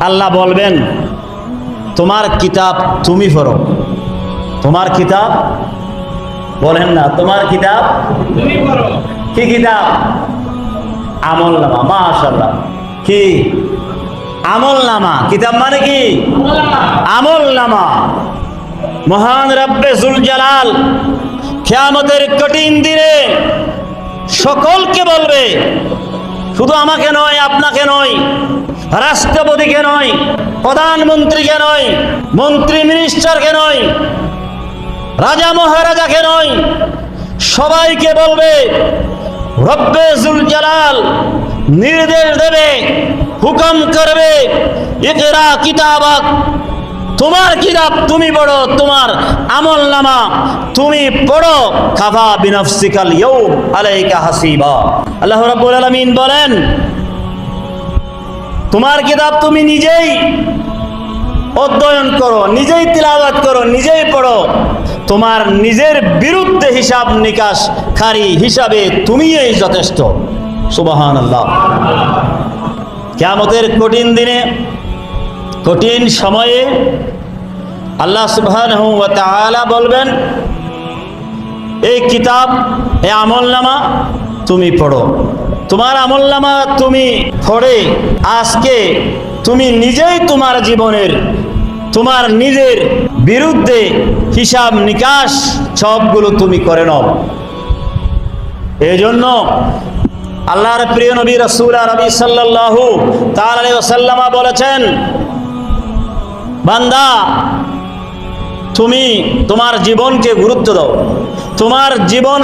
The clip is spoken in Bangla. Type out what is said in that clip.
আল্লাহ বলবেন তোমার কিতাব তুমি পড়ো। তোমার কিতাব বলেন না, তোমার কিতাব তুমি পড়ো। কি কিতাব? আমলনামা। মাশাআল্লাহ, কি আমলনামা? কিতাব মানে কি? আমলনামা। মহান রব্বে জুল জালাল কিয়ামতের কঠিন দিনে সকলকে বলবে, শুধু আমাকে নয়, আপনাকে নয়, রাষ্ট্রপতিকে নয়, প্রধানমন্ত্রীকে নয়, মন্ত্রী মিনিস্টারকে নয়, রাজা মহারাজাকে নয়, সবাইকে বলবে, রব্বে জুল জালাল নির্দেশ দেবে, হুকুম করবে, ইকরা কিতাবাক, তোমার কিতাব তুমি পড়ো, তোমার আমলনামা তুমি পড়ো। কাফা বিনাফসিকাল ইয়াউম আলাইকা হাসিবা। আল্লাহ রাব্বুল আলামিন বলেন, তোমার কিতাব তুমি নিজেই অধ্যয়ন করো, নিজেই তিলাওয়াত করো, নিজেই পড়ো। তোমার নিজের বিরুদ্ধে হিসাব নিকাশকারী হিসাবে তুমিই যথেষ্ট। সুবহানাল্লাহ। কিয়ামতের কঠিন দিনে, কঠিন সময়ে আল্লাহ সুবহানাহু ওয়া তাআলা বলবেন, এই কিতাব, এই আমলনামা তুমি পড়ো। তোমার আমলনামা তুমি পড়ে আজকে তুমি নিজেই তোমার জীবনের, তোমার নিজের বিরুদ্ধে হিসাব নিকাশ সবগুলো তুমি করে নাও। এই জন্য আল্লাহর প্রিয় নবী রাসূল আরবি সাল্লাল্লাহু তাআলা আলাইহি ওয়াসাল্লাম বলেছেন, বান্দা তুমি তোমার জীবনকে গুরুত্ব দাও। তোমার জীবন